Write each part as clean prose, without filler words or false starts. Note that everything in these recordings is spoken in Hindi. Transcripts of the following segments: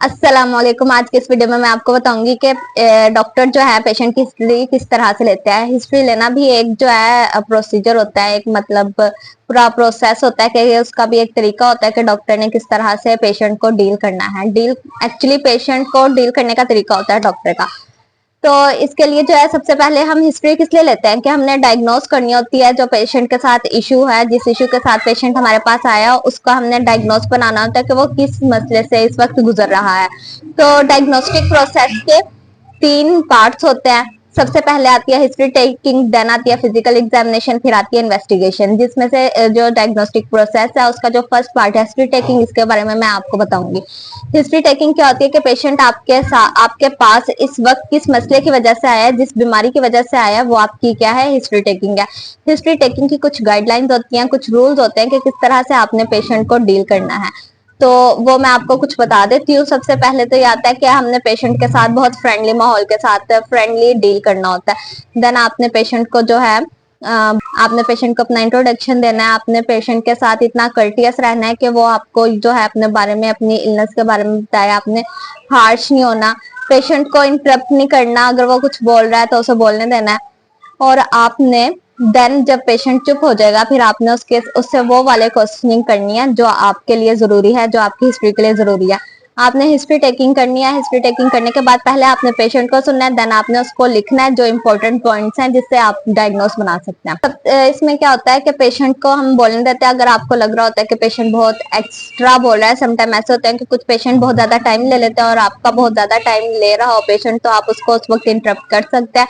अस्सलाम वालेकुम। आज के इस वीडियो में मैं आपको बताऊंगी कि डॉक्टर जो है पेशेंट की हिस्ट्री किस तरह से लेते हैं। हिस्ट्री लेना भी एक जो है प्रोसीजर होता है, एक मतलब पूरा प्रोसेस होता है कि उसका भी एक तरीका होता है कि डॉक्टर ने किस तरह से पेशेंट को डील करना है। डील एक्चुअली पेशेंट को डील करने का तरीका होता है डॉक्टर का। तो इसके लिए जो है सबसे पहले हम हिस्ट्री किस लिए लेते हैं कि हमने डायग्नोस करनी होती है जो पेशेंट के साथ इशू है, जिस इशू के साथ पेशेंट हमारे पास आया उसका हमने डायग्नोस बनाना होता है कि वो किस मसले से इस वक्त गुजर रहा है। तो डायग्नोस्टिक प्रोसेस के 3 पार्ट्स होते हैं। सबसे पहले आती है हिस्ट्री टेकिंग, देन आती है फिजिकल एग्जामिनेशन, फिर आती है इन्वेस्टिगेशन। जिसमें से जो डायग्नोस्टिक प्रोसेस है उसका जो फर्स्ट पार्ट है हिस्ट्री टेकिंग, इसके बारे में मैं आपको बताऊंगी। हिस्ट्री टेकिंग क्या होती है कि पेशेंट आपके पास इस वक्त किस मसले की वजह से आया है, जिस बीमारी की वजह से आया है, वो आपकी क्या है, हिस्ट्री टेकिंग है। हिस्ट्री टेकिंग की कुछ गाइडलाइंस होती हैं, कुछ रूल्स होते हैं कि किस तरह से आपने पेशेंट को डील करना है। तो वो मैं आपको कुछ बता देती हूँ। सबसे पहले तो ये आता है कि हमने पेशेंट के साथ बहुत फ्रेंडली माहौल के साथ फ्रेंडली डील करना होता है। देन आपने पेशेंट को जो है आपने पेशेंट को अपना इंट्रोडक्शन देना है। आपने पेशेंट के साथ इतना कर्टियस रहना है कि वो आपको जो है अपने बारे में, अपनी इलनेस के बारे में बताया। आपने हार्श नहीं होना, पेशेंट को इंटरप्ट नहीं करना, अगर वो कुछ बोल रहा है तो उसे बोलने देना है। और आपने देन जब पेशेंट चुप हो जाएगा फिर आपने उससे वो वाले क्वेश्चनिंग करनी है जो आपके लिए जरूरी है, जो आपकी हिस्ट्री के लिए जरूरी है। आपने हिस्ट्री टेकिंग करनी है। हिस्ट्री टेकिंग करने के बाद पहले आपने पेशेंट को सुनना है, देन आपने उसको लिखना है जो इंपॉर्टेंट पॉइंट्स हैं जिससे आप डायग्नोस बना सकते हैं। इसमें क्या होता है कि पेशेंट को हम बोलने देते हैं। अगर आपको लग रहा होता है कि पेशेंट बहुत एक्स्ट्रा बोल रहा है, समटाइम ऐसे होते हैं कि कुछ पेशेंट बहुत ज्यादा टाइम ले लेते हैं और आपका बहुत ज्यादा टाइम ले रहा हो पेशेंट, तो आप उसको उस वक्त इंटरप्ट कर सकते हैं।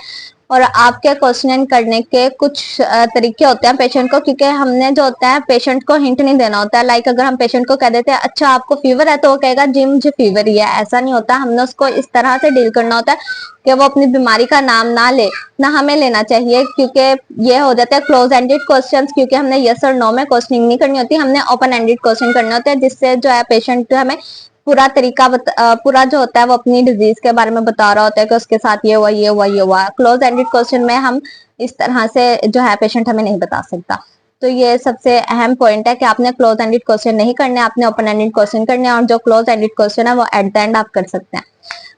और आपके क्वेश्चन करने के कुछ तरीके होते हैं पेशेंट को, क्योंकि हमने जो होता है पेशेंट को हिंट नहीं देना होता है। लाइक अगर हम पेशेंट को कह देते हैं अच्छा आपको फीवर है, तो वो कहेगा जी मुझे फीवर ही है, ऐसा नहीं होता। हमने उसको इस तरह से डील करना होता है कि वो अपनी बीमारी का नाम ना ले, ना हमें लेना चाहिए, क्योंकि ये हो जाता है क्लोज एंडेड क्वेश्चन। क्योंकि हमने यस और नो में क्वेश्चनिंग नहीं करनी होती, हमने ओपन एंडेड क्वेश्चन करने होते हैं, जिससे जो है पेशेंट हमें पूरा पूरा जो होता है वो अपनी डिजीज के बारे में बता रहा होता है कि उसके साथ ये हुआ, ये हुआ, ये हुआ। क्लोज एंडेड क्वेश्चन में हम इस तरह से जो है पेशेंट हमें नहीं बता सकता। तो ये सबसे अहम पॉइंट है कि आपने क्लोज एंडेड क्वेश्चन नहीं करने, आपने ओपन एंडेड क्वेश्चन करने, और जो क्लोज एंडेड क्वेश्चन है वो एट द एंड आप कर सकते हैं।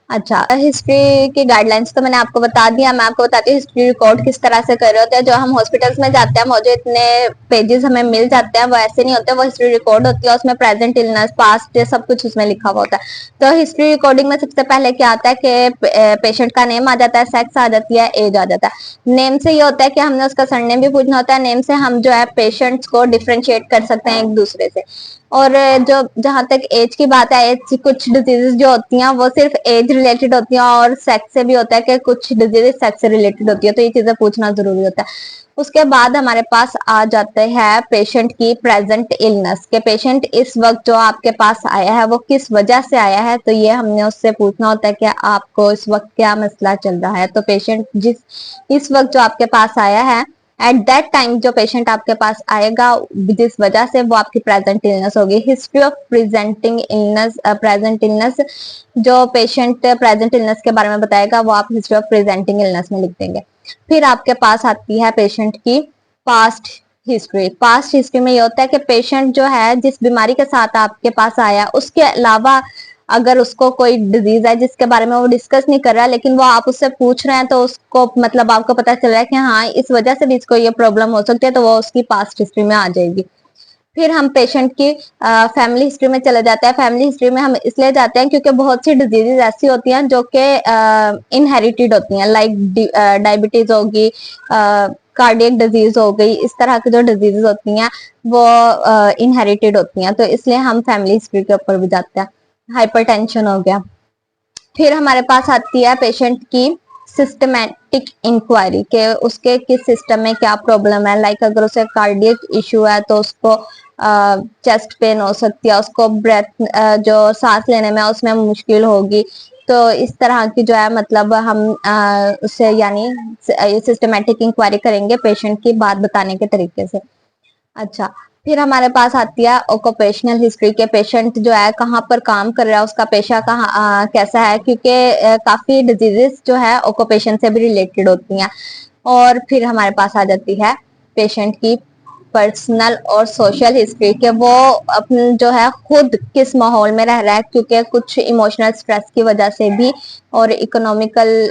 अच्छा, हिस्ट्री की गाइडलाइंस तो मैंने आपको बता दिया। मैं आपको बताती हूँ हिस्ट्री रिकॉर्ड किस तरह से कर रहे होते हैं। जो हम हॉस्पिटल्स में जाते हैं, मुझे इतने पेजेस हमें मिल जाते हैं, वो ऐसे नहीं होते। वो हिस्ट्री रिकॉर्ड होती है, उसमें प्रेजेंट, इलनेस, पास्ट, सब कुछ उसमें लिखा हुआ होता है। तो हिस्ट्री रिकॉर्डिंग में सबसे पहले क्या आता है कि पेशेंट का नेम आ जाता है, सेक्स आ जाती है, एज आ जाता है। नेम से ये होता है कि हमने उसका सरनेम भी पूछना होता है। नेम से हम जो है पेशेंट्स को डिफ्रेंशिएट कर सकते हैं एक दूसरे से। और जो जहां तक एज की बात है, एज कुछ डिजीजेस जो होती हैं वो सिर्फ एज रिलेटेड होती हैं, और सेक्स से भी होता है कि कुछ डिजीजेस सेक्स से रिलेटेड होती है। तो ये चीजें पूछना जरूरी होता है। उसके बाद हमारे पास आ जाते हैं पेशेंट की प्रेजेंट इलनेस, के पेशेंट इस वक्त जो आपके पास आया है वो किस वजह से आया है। तो ये हमने उससे पूछना होता है कि आपको इस वक्त क्या मसला चल रहा है। तो पेशेंट जिस इस वक्त जो आपके पास आया है, एट दैट टाइम जो पेशेंट आपके पास आएगा जिस वजह से, वो आपकी प्रेजेंट इलनेस होगी। History of presenting illness, present illness, जो पेशेंट प्रेजेंट इलनेस के बारे में बताएगा वो आप हिस्ट्री ऑफ प्रेजेंटिंग इलनेस में लिख देंगे। फिर आपके पास आती है पेशेंट की पास्ट हिस्ट्री। पास्ट हिस्ट्री में ये होता है कि पेशेंट जो है जिस बीमारी के साथ आपके पास आया, उसके अलावा अगर उसको कोई डिजीज है जिसके बारे में वो डिस्कस नहीं कर रहा है, लेकिन वो आप उससे पूछ रहे हैं, तो उसको मतलब आपको पता चल रहा है कि हाँ इस वजह से भी इसको ये प्रॉब्लम हो सकती है, तो वो उसकी पास्ट हिस्ट्री में आ जाएगी। फिर हम पेशेंट की फैमिली हिस्ट्री में चले जाते हैं। फैमिली हिस्ट्री में हम इसलिए जाते हैं क्योंकि बहुत सी डिजीजेज ऐसी होती हैं जो कि इनहेरिटेड होती हैं। लाइक डायबिटीज होगी, कार्डियक डिजीज हो गई, इस तरह की जो डिजीजेज होती हैं वो इनहेरिटेड होती हैं। तो इसलिए हम फैमिली हिस्ट्री के ऊपर भी जाते हैं। हाइपरटेंशन हो गया। फिर हमारे पास आती है पेशेंट की सिस्टमेटिक इंक्वायरी, के उसके किस सिस्टम में क्या प्रॉब्लम है। लाइक अगर उसे कार्डियक इशू है तो उसको चेस्ट पेन हो सकती है, उसको ब्रेथ जो सांस लेने में उसमें मुश्किल होगी। तो इस तरह की जो है मतलब हम उससे यानी सिस्टमेटिक इंक्वायरी करेंगे पेशेंट की बात बताने के तरीके से। अच्छा, फिर हमारे पास आती है ऑक्यूपेशनल हिस्ट्री, के पेशेंट जो है कहाँ पर काम कर रहा है, उसका पेशा कहाँ कैसा है, क्योंकि काफी डिजीजेस जो है ऑक्यूपेशन से भी रिलेटेड होती हैं। और फिर हमारे पास आ जाती है पेशेंट की पर्सनल और सोशल हिस्ट्री के वो अपन जो है खुद किस माहौल में रह रहा है, क्योंकि कुछ इमोशनल स्ट्रेस की वजह से भी और इकोनॉमिकल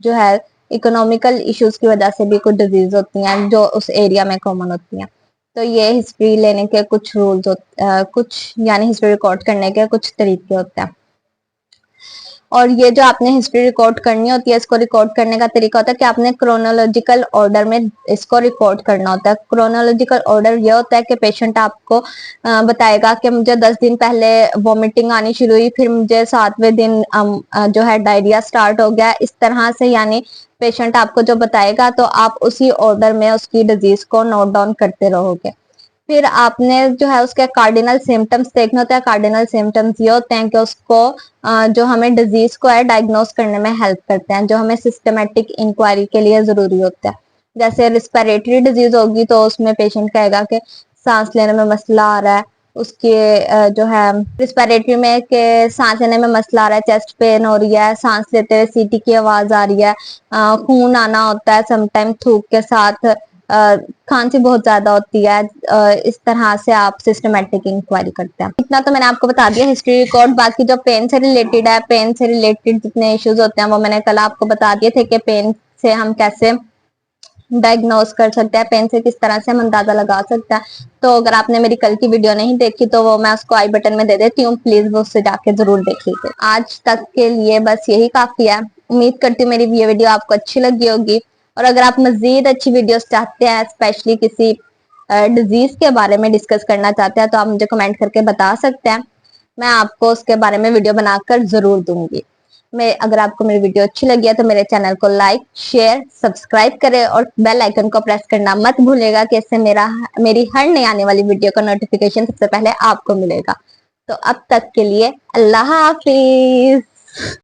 जो है इकोनॉमिकल इश्यूज की वजह से भी कुछ डिजीज होती हैं जो उस एरिया में कॉमन होती हैं। तो ये हिस्ट्री लेने के कुछ रूल्स कुछ यानी हिस्ट्री रिकॉर्ड करने के कुछ तरीके होते हैं। और ये जो आपने हिस्ट्री रिकॉर्ड करनी होती है, इसको रिकॉर्ड करने का तरीका होता है कि आपने क्रोनोलॉजिकल ऑर्डर में इसको रिकॉर्ड करना होता है। क्रोनोलॉजिकल ऑर्डर ये होता है कि पेशेंट आपको बताएगा कि मुझे 10 दिन पहले वॉमिटिंग आनी शुरू हुई, फिर मुझे 7वें दिन जो है डायरिया स्टार्ट हो गया, इस तरह से यानी पेशेंट आपको जो बताएगा तो आप उसी ऑर्डर में उसकी डिजीज को नोट डाउन करते रहोगे। फिर आपने जो है उसके कार्डिनल सिम्टम्स देखने होते हैं। कार्डिनल सिम्टम्स ये होते हैं कि उसको जो हमें डिजीज को है डायग्नोस करने में हेल्प करते हैं, जो हमें सिस्टमेटिक इंक्वायरी के लिए जरूरी होता है। जैसे रिस्पिरेटरी डिजीज होगी तो उसमें पेशेंट कहेगा कि सांस लेने में मसला आ रहा है, उसके जो है रिस्पिरेटरी में के सांस लेने में मसला आ रहा है, चेस्ट पेन हो रही है, सांस लेते हुए सीटी की आवाज आ रही है, खून आना होता है समटाइम थूक के साथ, खांसी बहुत ज्यादा होती है, इस तरह से आप सिस्टमेटिक इंक्वायरी करते हैं। इतना तो मैंने आपको बता दिया हिस्ट्री रिकॉर्ड। बाकी जो पेन से रिलेटेड है, पेन से रिलेटेड जितने इश्यूज होते हैं वो मैंने कल आपको बता दिए थे कि पेन से हम कैसे डायग्नोस कर सकते हैं, पेन से किस तरह से हम अंदाजा लगा सकते हैं। तो अगर आपने मेरी कल की वीडियो नहीं देखी तो वो मैं उसको आई बटन में दे देती हूँ, प्लीज वो उससे जाके जरूर देख लीजिए। आज तक के लिए बस यही काफी है। उम्मीद करती हूँ मेरी ये वीडियो आपको अच्छी लगी होगी, और अगर आप मजीद अच्छी वीडियोस चाहते हैं, स्पेशली किसी डिजीज के बारे में डिस्कस करना चाहते हैं, तो आप मुझे कमेंट करके बता सकते हैं, मैं आपको उसके बारे में वीडियो बनाकर जरूर दूंगी। मैं अगर आपको मेरी वीडियो अच्छी लगी है तो मेरे चैनल को लाइक शेयर सब्सक्राइब करें और बेल आइकन को प्रेस करना मत भूलेगा, कि इससे मेरी हर नई आने वाली वीडियो का नोटिफिकेशन सबसे पहले आपको मिलेगा। तो अब तक के लिए अल्लाह हाफिज।